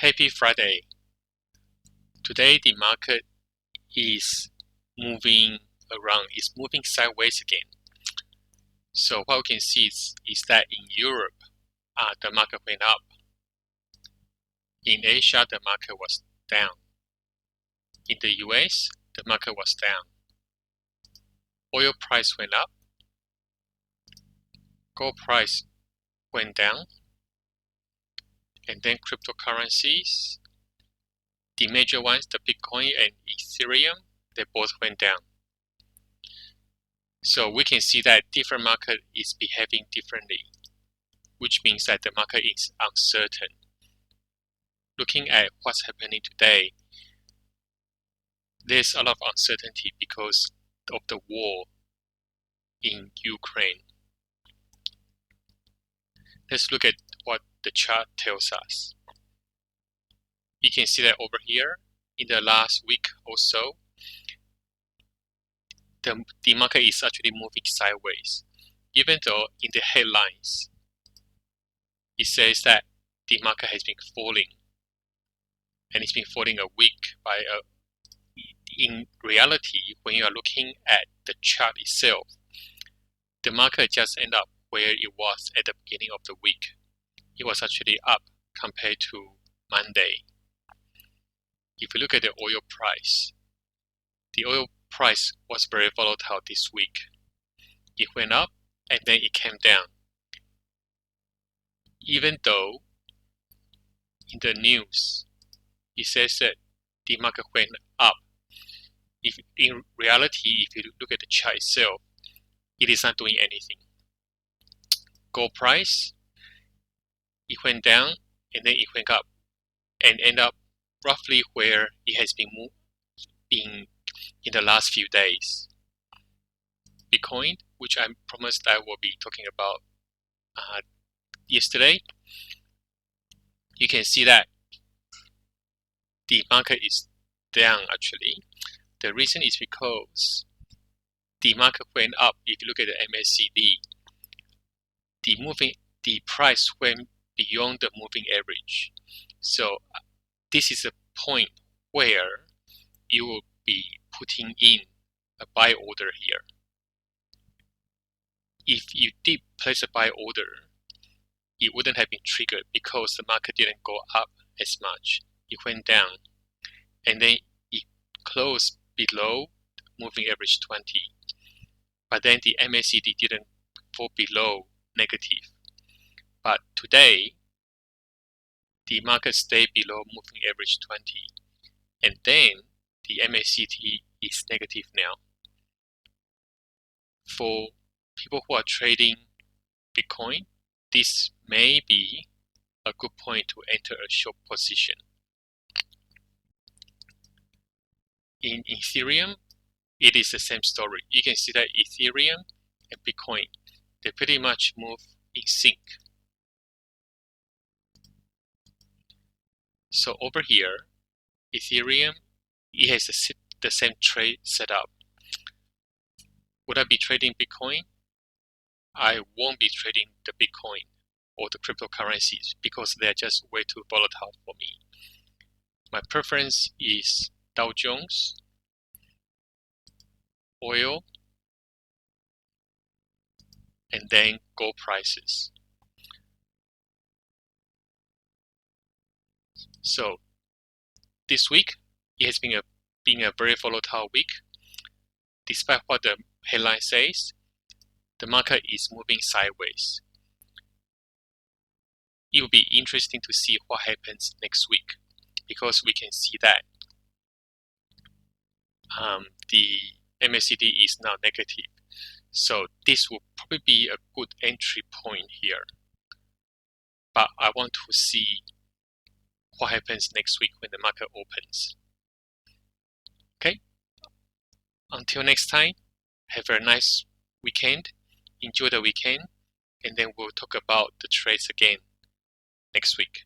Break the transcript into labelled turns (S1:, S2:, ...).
S1: Happy Friday. Today the market is moving around, it's moving sideways again. So what we can see is that in Europe, the market went up. In Asia, the market was down. In the US, the market was down. Oil price went up. Gold price went down. And then cryptocurrencies, the major ones, the Bitcoin and Ethereum, they both went down. So we can see that different market is behaving differently, which means that the market is uncertain. Looking at what's happening today, there's a lot of uncertainty because of the war in Ukraine. Let's look at what the chart tells us. You can see that over here, in the last week or so, the market is actually moving sideways. Even though in the headlines, it says that the market has been falling, and it's been falling a week by a. In reality, when you are looking at the chart itself, the market just ended up where it was at the beginning of the week. It was actually up compared to Monday. If you look at the oil price was very volatile this week. It went up and then it came down. Even though in the news it says that the market went up, if in reality, if you look at the chart itself, it is not doing anything. Gold price, it went down and then it went up and end up roughly where it has been in the last few days. Bitcoin, which I promised I will be talking about yesterday, you can see that the market is down actually. The reason is because the market went up. If you look at the MACD, the price went beyond the moving average. So this is a point where you will be putting in a buy order here. If you did place a buy order, it wouldn't have been triggered because the market didn't go up as much. It went down and then it closed below moving average 20. But then the MACD didn't fall below negative. But today, the market stayed below moving average 20. And then the MACD is negative now. For people who are trading Bitcoin, this may be a good point to enter a short position. In Ethereum, it is the same story. You can see that Ethereum and Bitcoin, they pretty much move in sync. So over here, Ethereum, it has the same trade setup. Would I be trading Bitcoin? I won't be trading the Bitcoin or the cryptocurrencies because they're just way too volatile for me. My preference is Dow Jones, oil, and then gold prices. So this week, it has been a very volatile week. Despite what the headline says, the market is moving sideways. It will be interesting to see what happens next week because we can see that the MACD is now negative. So this will probably be a good entry point here. But I want to see what happens next week when the market opens. Okay? Until next time, have a nice weekend. Enjoy the weekend. And then we'll talk about the trades again next week.